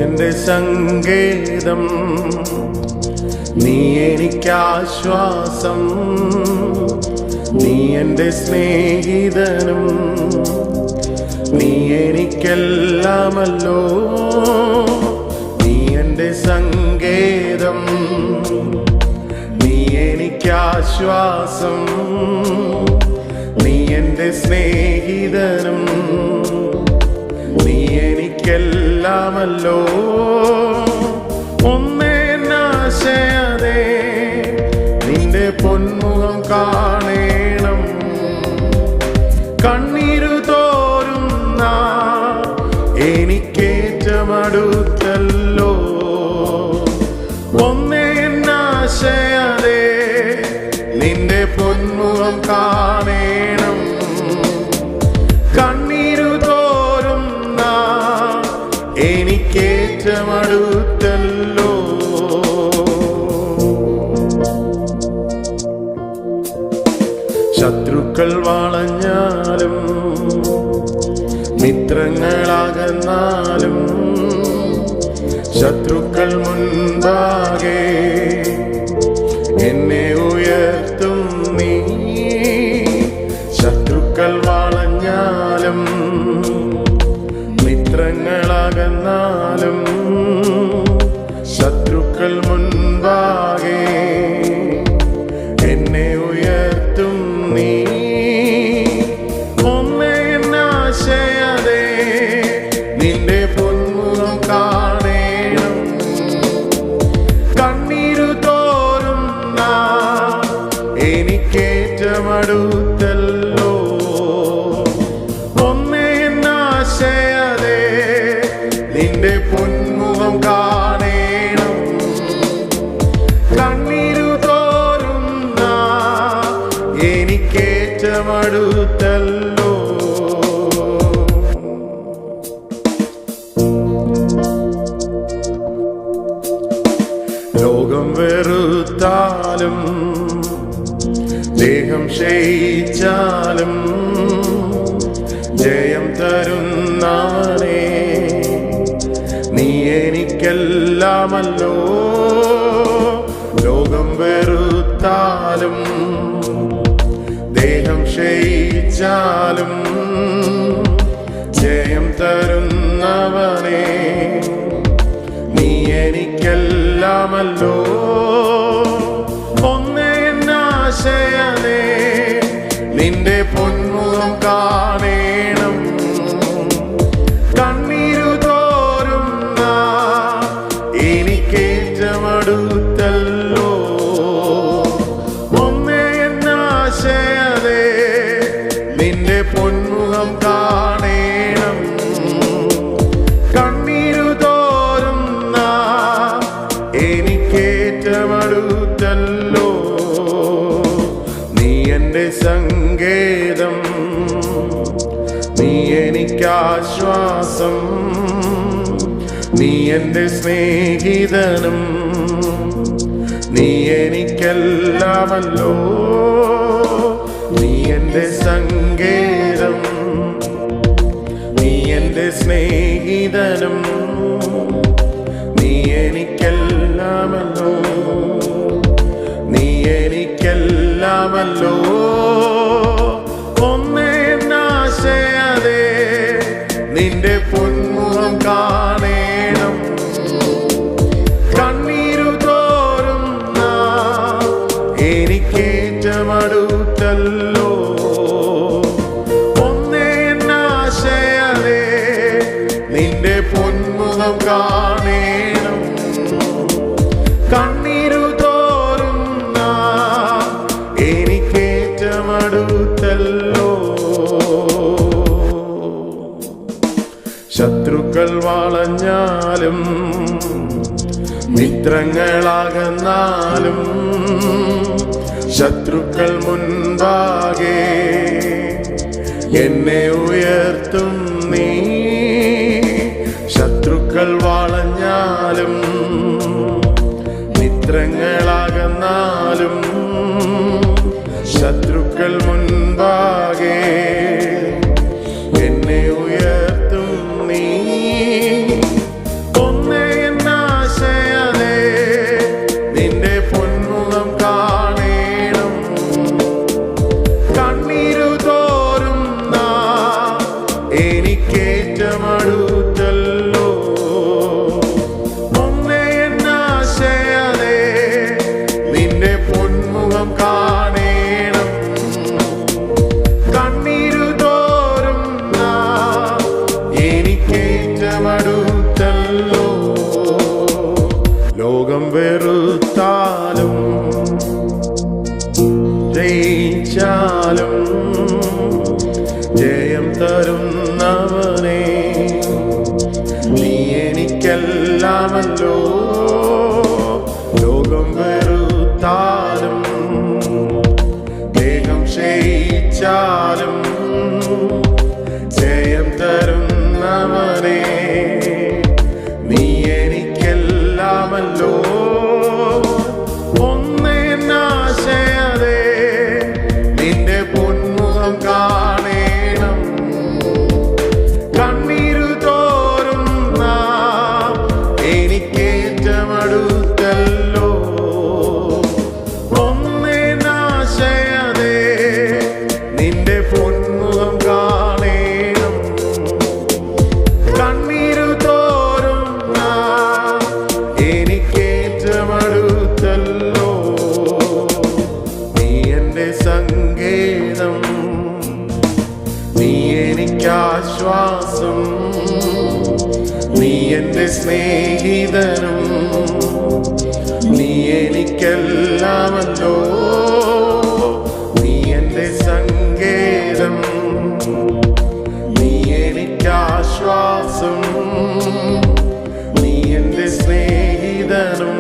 എന്റെ സങ്കേതം, നീ എനിക്കാശ്വാസം, നീ എന്റെ സ്നേഹിതനും, നീ എനിക്കെല്ലാമല്ലോ. നീ എന്റെ സങ്കേതം, നീ എനിക്കാശ്വാസം, നീ എന്റെ സ്നേഹിതനും, നീ എനിക്കെല്ലാമല്ലോ. ഒന്നേനാശയതേ നിന്റെ പൊന്മുഖം കാണേണം, കണ്ണീരു തോരുന്ന എനിക്കേറ്റമടുത്തല്ലോ. ഒന്നേനാശയതേ നിന്റെ പൊന്മുഖം കാണേണം, കണ്ണീരു തോരുന്ന എനിക്കേറ്റമടുത്തല്ലോ. ശത്രുക്കൾ വളഞ്ഞാലും മിത്രങ്ങളാകന്നാലും, ശത്രുക്കൾ മുൻപാകെ എന്നെ ഉയർത്തും നീ. ശത്രുക്കൾ വളഞ്ഞാലും മിത്രങ്ങളാകന്നാലും, ശത്രുക്കൾ മുൻപാകെ എന്നെ ഉയർത്തും നീ. ഒന്നേനാശയതേ നിന്റെ പൊന്മുഖം കാണേണം, കണ്ണീരു തോരുന്ന എനിക്കേറ്റമടുത്തല്ലോ. ഒന്നേനാശയതേ നിന്റെ പൊന്മുഖം കാണേണം, കണ്ണീരു തോരുന്ന എനിക്കേറ്റമടുത്തല്ലോ. ലോകം വെറുത്താലും ദേഹം ക്ഷയിച്ചാലും, ജയം തരുന്നവനേ നീ എനിക്കെല്ലാമല്ലോ. ലോകം വെറുത്താലും ദേഹം ക്ഷയിച്ചാലും, ജയം തരുന്നവനേ നീ എനിക്കെല്ലാമല്ലോ. ഒന്നേനാശയതേ നിന്റെ പൊന്മുഖം കാണേണം, കണ്ണീരു തോരുന്ന എനിക്കേറ്റമടുത്തല്ലോ. ഒന്നേനാശയതേ നിന്റെ പൊന്മുഖം കാണേണം, കണ്ണീരു തോരുന്ന എനിക്കേറ്റമടുത്തല്ലോ. നീ എന്റെ സങ്കേതം, നീ എനിക്കാശ്വാസം, നീ എന്റെ സ്നേഹിതനും, നീ എനിക്കെല്ലാമല്ലോ. നീ എന്റെ സങ്കേതം, നീ എന്റെ സ്നേഹിതനും, നീ എനിക്കെല്ലാമല്ലോ. നീ എനിക്കെല്ലാമല്ലോ. ഒന്നേനാശയതേ നിന്റെ പൊന്മുഖം കാണേണം, കണ്ണീരു തോരുന്ന എനിക്കേറ്റമടുത്തല്ലോ. ഒന്നേനാശയതേ നിന്റെ പൊന്മുഖം കാണേണം, കണ്ണീരു തോരുന്ന എനിക്കേറ്റമടുത്തല്ലോ. ശത്രുക്കൾ വളഞ്ഞാലും മിത്രങ്ങളാകന്നാലും, ശത്രുക്കൾ മുൻപാകെ എന്നെ ഉയർത്തും നീ. ശത്രുക്കൾ വളഞ്ഞാലും മിത്രങ്ങളാകന്നാലും, ശത്രുക്കൾ മുൻപാകെ എന്നെ ഉയർത്തും നീ. ഒന്നേ എനിക്കെല്ലാമല്ലോ. ലോകം വെറുത്താലും ദേഹം ക്ഷയിച്ചാലും ജയം തരുന്നവനേ, നീ എനിക്കെല്ലാമല്ലോ. ഒന്നേനാശയതേ നിന്റെ പൊന്മുഖം കാണേണം. കണ്ണീരു തോരുന്ന എനിക്കേറ്റമടുത്തല്ലോ. ഒന്നേനാശയതേ നിന്റെ പൊന്മുഖം കാണേണം. കണ്ണീരു തോരുന്ന എനിക്കേറ്റമടുത്തല്ലോ. നീ എന്റെ സങ്കേതം, നീ എനിക്കാശ്വാസം, നീ എന്റെ സ്നേഹിതനും, നീ എനിക്കെല്ലാമല്ലോ. നീ എന്റെ സങ്കേതം, നീ എനിക്കാശ്വാസം, നീ എന്റെ സ്നേഹിതനും,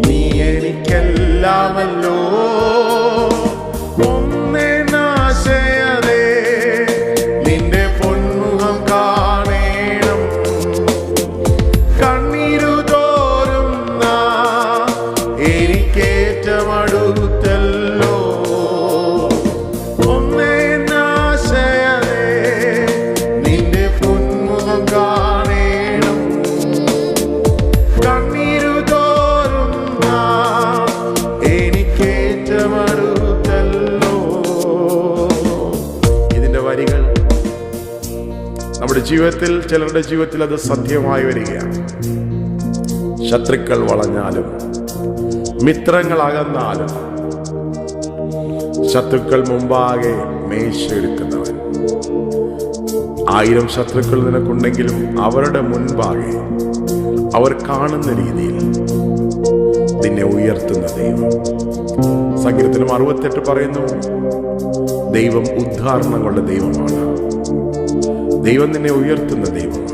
നീ എനിക്കെല്ലാമല്ലോ. ഒന്നേനാശയതേ നിന്റെ പൊന്മുഖം കാണേണം. കണ്ണീരു തോരുന്ന എനിക്കേറ്റമടുത്തല്ലോ. ഒന്നേനാശയതേ നിന്റെ പൊന്മുഖം കാണേണം. കണ്ണീരു തോരുന്ന എനിക്കേറ്റമടുത്തല്ലോ. ഇതിന്റെ വരികൾ നമ്മുടെ ജീവിതത്തിൽ, ചിലരുടെ ജീവിതത്തിൽ അത് സത്യമായി വരികയാണ്. ശത്രുക്കൾ വളഞ്ഞാലും മിത്രങ്ങൾ അകന്നാലും ശത്രുക്കൾ മുമ്പാകെ മേശയെടുക്കുന്നവൻ. 1000 ശത്രുക്കൾ നിനക്കുണ്ടെങ്കിലും അവരുടെ മുൻപാകെ അവർ കാണുന്ന രീതിയിൽ നിന്നെ ഉയർത്തുന്ന ദൈവം. സങ്കീർത്തനം 68 പറയുന്നു, ദൈവം ഉദ്ധാരണങ്ങളുടെ ദൈവമാണ്. ദൈവം നിന്നെ ഉയർത്തുന്ന ദൈവമാണ്.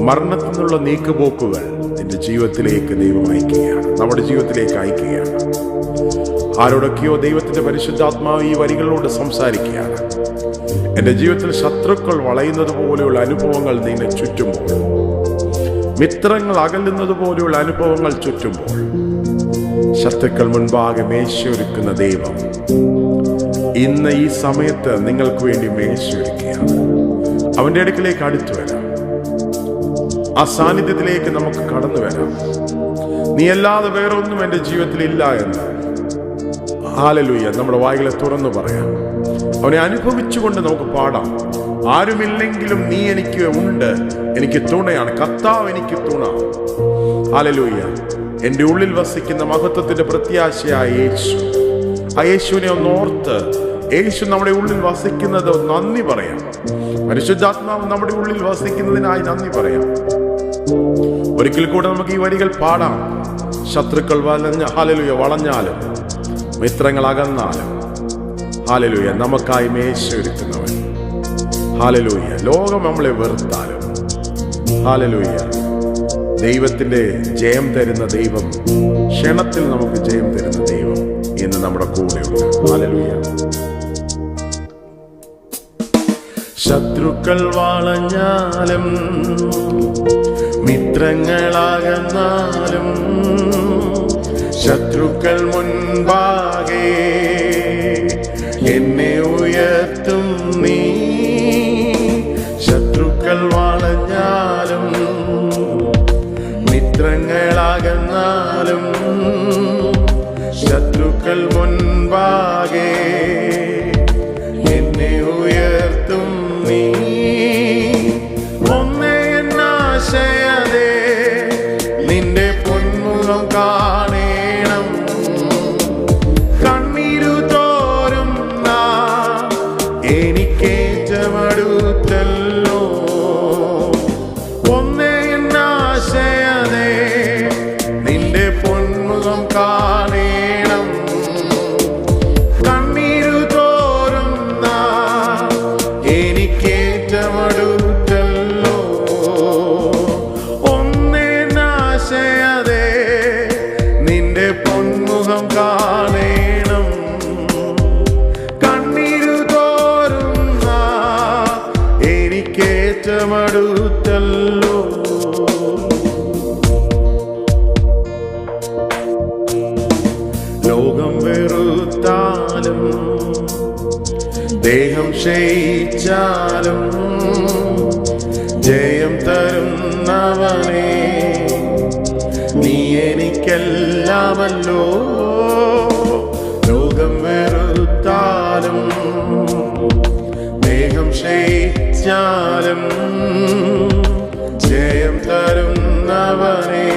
മരണത്തിൽ നിന്നുള്ള നീക്കുപോക്കുകൾ നിന്റെ ജീവിതത്തിലേക്ക് ദൈവം അയക്കുകയാണ്, നമ്മുടെ ജീവിതത്തിലേക്ക് അയക്കുകയാണ്. ആരോടൊക്കെയോ ദൈവത്തിന്റെ പരിശുദ്ധാത്മാവ് ഈ വരികളോട് സംസാരിക്കുകയാണ്. എന്റെ ജീവിതത്തിൽ ശത്രുക്കൾ വളയുന്നത് പോലെയുള്ള അനുഭവങ്ങൾ നിന്നെ ചുറ്റുമ്പോൾ, മിത്രങ്ങൾ അകലുന്നത് പോലെയുള്ള അനുഭവങ്ങൾ ചുറ്റുമ്പോൾ, ശത്രുക്കൾ മുൻപാകെ മേശയൊരുക്കുന്ന ദൈവം ഇന്ന് ഈ സമയത്ത് നിങ്ങൾക്ക് വേണ്ടി മേശയൊരുക്കുകയാണ്. അവന്റെ അടുക്കിലേക്ക് അടുത്തു വരാം. ആ സാന്നിധ്യത്തിലേക്ക് നമുക്ക് കടന്നു വരാം. നീ അല്ലാതെ വേറെ ഒന്നും എൻ്റെ ജീവിതത്തിൽ ഇല്ല എന്ന് ഹല്ലേലൂയ നമ്മുടെ വായികളെ തുറന്നു പറയാം. അവനെ അനുഭവിച്ചുകൊണ്ട് നമുക്ക് പാടാം. ആരുമില്ലെങ്കിലും നീ എനിക്ക് ഉണ്ട്, എനിക്ക് തുണയാണ്. കർത്താവ് എനിക്ക് തുണ. ഹല്ലേലൂയ. എൻ്റെ ഉള്ളിൽ വസിക്കുന്ന മഹത്വത്തിന്റെ പ്രത്യാശയായ യേശു, ആ യേശുവിനെ ഒന്നോർത്ത്, യേശു നമ്മുടെ ഉള്ളിൽ വസിക്കുന്നത് നന്ദി പറയാം. പരിശുദ്ധാത്മാവ് നമ്മുടെ ഉള്ളിൽ വസിക്കുന്നതിനായി നന്ദി പറയാം. ഒരിക്കൽ കൂടെ നമുക്ക് ഈ വരികൾ പാടാം. ശത്രുക്കൾ ഹല്ലേലൂയ വളഞ്ഞാലും മിത്രങ്ങൾ അകന്നാലും ഹല്ലേലൂയ നമുക്കായി മേശയൊരുക്കുന്നവൻ. ഹല്ലേലൂയ. ലോകം നമ്മളെ വെറുത്താലും ഹല്ലേലൂയ ദൈവത്തിന്റെ ജയം തരുന്ന ദൈവം, ക്ഷണത്തിൽ നമുക്ക് ജയം തരുന്ന ദൈവം ഇന്ന് നമ്മുടെ കൂടെയുണ്ട്. ഹല്ലേലൂയ. ശത്രുക്കൾ വളഞ്ഞാലും മിത്രങ്ങളാകന്നാലും ശത്രുക്കൾ മുൻപാകെ എന്നെ ഉയർത്തും നീ. ശത്രുക്കൾ വളഞ്ഞാലും മിത്രങ്ങളാകന്നാലും ശത്രുക്കൾ മുൻപാകെ എന്നെ ഉയർത്തും നീ. ഒന്നേനാശയതേ നിന്റെ പൊന്മുഖം കാണേണം. കണ്ണീരു തോരുന്ന എനിക്കേറ്റമടുത്തല്ലോ. ഒന്നേനാശയതേ നിന്റെ പൊന്മുഖം കാണേണം. ഏറ്റമടുത്തല്ലോ. ലോകം വെറുത്താലും ദേഹം ക്ഷയിച്ചാലും ജയം തരുന്നവനേ, നീ എനിക്കെല്ലാമല്ലോ. ലോകം വെറുത്താലും ദേഹം ക്ഷയിച്ചാലും ജയം തരുന്നവനേ,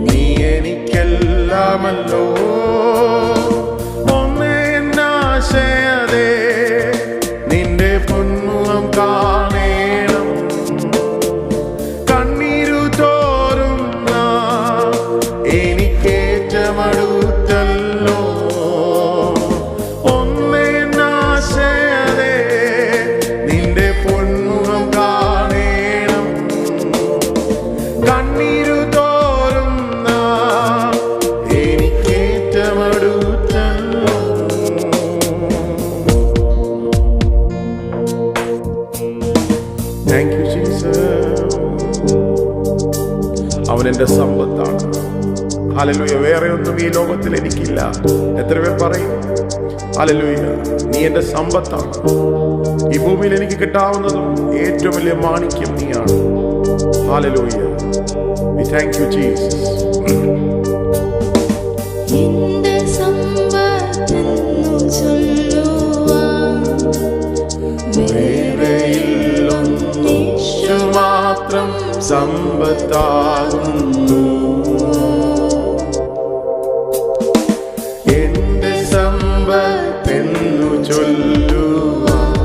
നീ എനിക്കെല്ലാമല്ലോ. ഒന്നേ എന്നാശയതേ, നിന്റെ പൊന്മുഖം കാണേണം. കണ്ണീരു തോരുന്ന എനിക്കേറ്റമടുത്തല്ലോ. ഒന്നേ എന്നാശയതേ, നിന്റെ പൊന്മുഖം കാണേണം. കണ്ണീരു തോരുന്ന എനിക്കേറ്റമടുത്തല്ലോ. Thank you Jesus. അവൻ എൻ്റെ സമ്പത്താണ്. ഹല്ലേലൂയ. വേറെ ഒന്നും ഈ ലോകത്തിൽ എനിക്കില്ല. എത്ര പേർ പറയും ഹല്ലേലൂയ, നീ എൻ്റെ സമ്പത്താണ്. ഈ ഭൂമിയിൽ എനിക്ക് കിട്ടാവുന്നതും ഏറ്റവും വലിയ മാണിക്യം നീയാണ്. Hallelujah. We thank you Jesus. നിന്റെ സമ്പത്തെന്നു ചൊല്ലുവാൻ വേറെയില്ലൊന്നും യേശു മാത്രം സമ്പത്താകുന്നു. എന്റെ സമ്പത്തെന്നു ചൊല്ലുവാൻ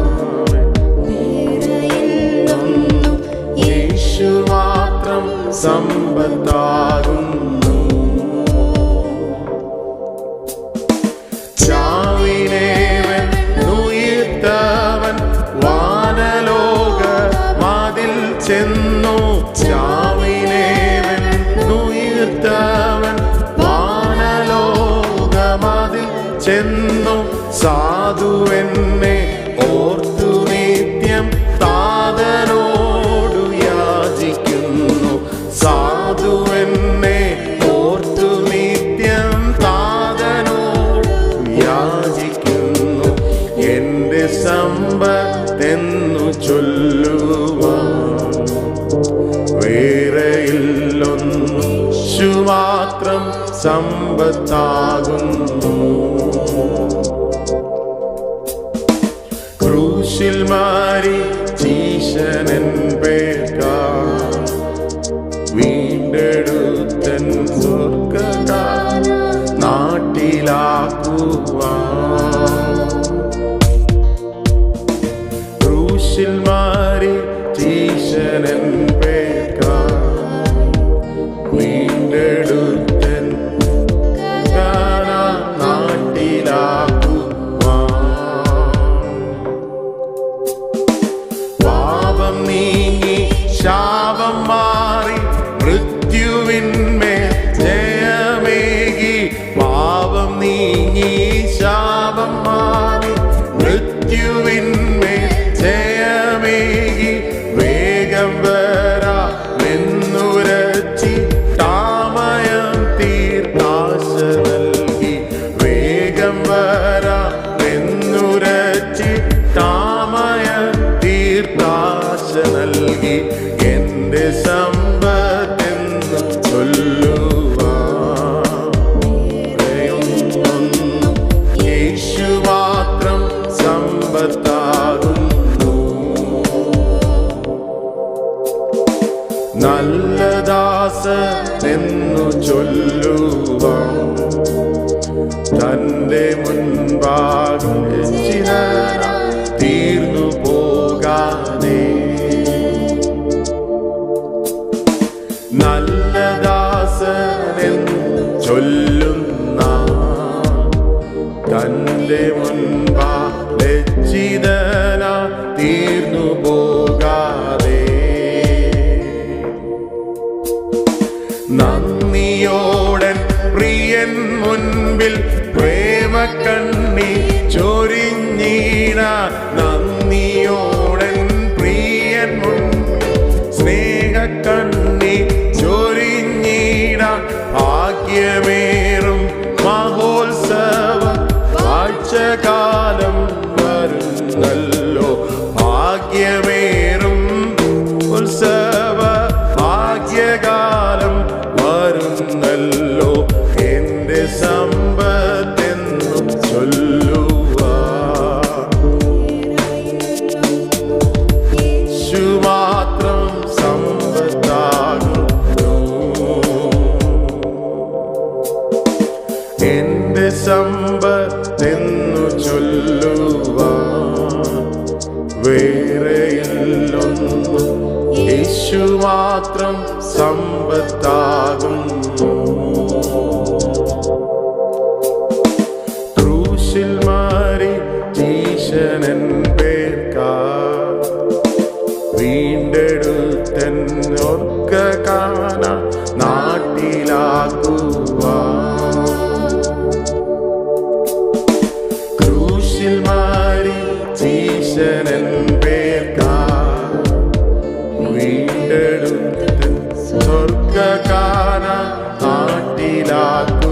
വേറെയില്ലൊന്നും യേശു മാത്രം സമ്പത്താകുന്നു. ചാവിനെ വെന്നുയർത്തവൻ വാനലോക വാതിൽ ചെന്നു. ചാവിനെ വെന്നുയർത്തവൻ വാനലോക വാതിൽ ചെന്നു. സാധുവെന്നെ ഓർത്തു നിത്യം താതനോടു യാചിക്കുന്നു. സാധുവെന്നെ ഓർത്തു നിത്യം താതനോടു യാചിക്കുന്നു. എന്റെ സമ്പത്തെന്നു ചൊല്ലുവാൻ വേറെയില്ലൊന്നും യേശു മാത്രം സമ്പത്താകുന്നു. ക്രൂശിൽ മരിച്ചീശനൻ പേർക്കായി വീണ്ടെടുത്തൻ സ്വർഗ്ഗ നാട്ടിലാക്കുവാൻ. ക്രൂശിൽ മരിച്ചീശനൻ പേർക്കായി വീണ്ടെടുത്തൻ നാട്ടിലാക്കുവാൻ. പാപം നീങ്ങി ശാപം മാറി മൃത്യുവിന്മേൽ ജയമേകി. പാപം നീങ്ങി ശാപം മാറി മൃത്യുവിന്മേൽ ജയമേകി. വേഗം വരാമെന്നുരച്ചി താമയം തീർത്താശ നൽകി. വേഗം വരാമെന്നുരച്ചി താമയം തീർത്താശ നൽകി. എന്റെ സമ്പത്തെന്നു ചൊല്ലുവാൻ വേറെയൊന്നും യേശു മാത്രം സമ്പത്താകുന്നു. നല്ല ദാസനെന്നു ചൊല്ലുവാൻ തന്റെ മുൻപാകും തീർന്നു പോകാതെ. നല്ല ദാസനെന്നു ചൊല്ലുന്ന തന്റെ മുൻപാ ലജ്ജിതന തീർന്നു പോകാതെ. നന്ദിയോടൻ പ്രിയൻ മുൻപിൽ പ്രേമക്കണ്ണി ചൊരിഞ്ഞീട. നന്ദിയോടൻ പ്രിയൻ കണ്ണി ചൊരിഞ്ഞിടാൻ ഭാഗ്യമേറും മഹോത്സവ കാഴ്ചകാലം വരുന്നല്ലോ. ഭാഗ്യമേറും ഉത്സവ ഭാഗ്യകാലം വരുന്നല്ലോ. എന്റെ സമ്പത്തെന്നു ചൊല്ലുവാൻ യേശു മാത്രം സമ്പത്താകുന്നു. എന്റെ സമ്പത്തെന്നു ചൊല്ലുവാൻ വേറെയില്ലൊന്നും. യേശു മാത്രം സമ്പത്താകുന്നു. ക്രൂശിൽ മരിച്ചീശനൻ പേർക്കായി വീണ്ടെടുത്തെന്നോർക്ക കാണാ നാട്ടിലാക്കുവാൻ. ക്രൂശിൽ മരിച്ചീശനൻ പേർക്കായി വീണ്ടെടുത്ത് സ്വർഗ കാണാ നാട്ടിലാക്കുവാൻ.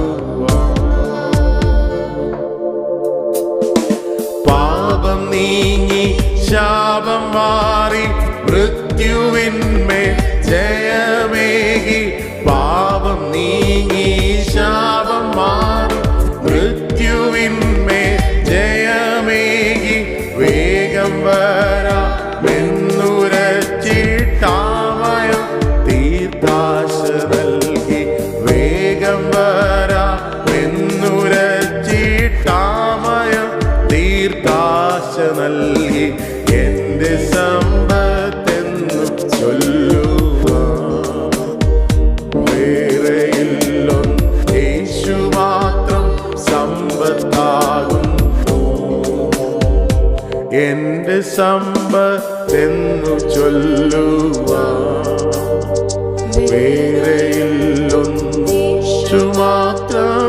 പാപം നീങ്ങി ശാപം മാറി മൃത്യുവിന്മേൽ ജയമേകി. പാപം നീങ്ങി ശാപം മാറി മൃത്യുവിന്മേൽ ജയമേകി. വേഗം വരാമെന്നുരച്ചിട്ടാമയം തീർത്താശ നൽകി. വേഗം വരാമെന്നുരച്ചിട്ടാമയം തീർത്താശ നൽകി. എന്റെ സമ്പത്തെന്നു ചൊല്ലുവാൻ വേറെയില്ലൊന്നും. യേശു മാത്രം സമ്പത്താകുന്നു. എന്റെ സമ്പത്തെന്നു ചൊല്ലുവാൻ വേറെയില്ലൊന്നും. യേശു മാത്രം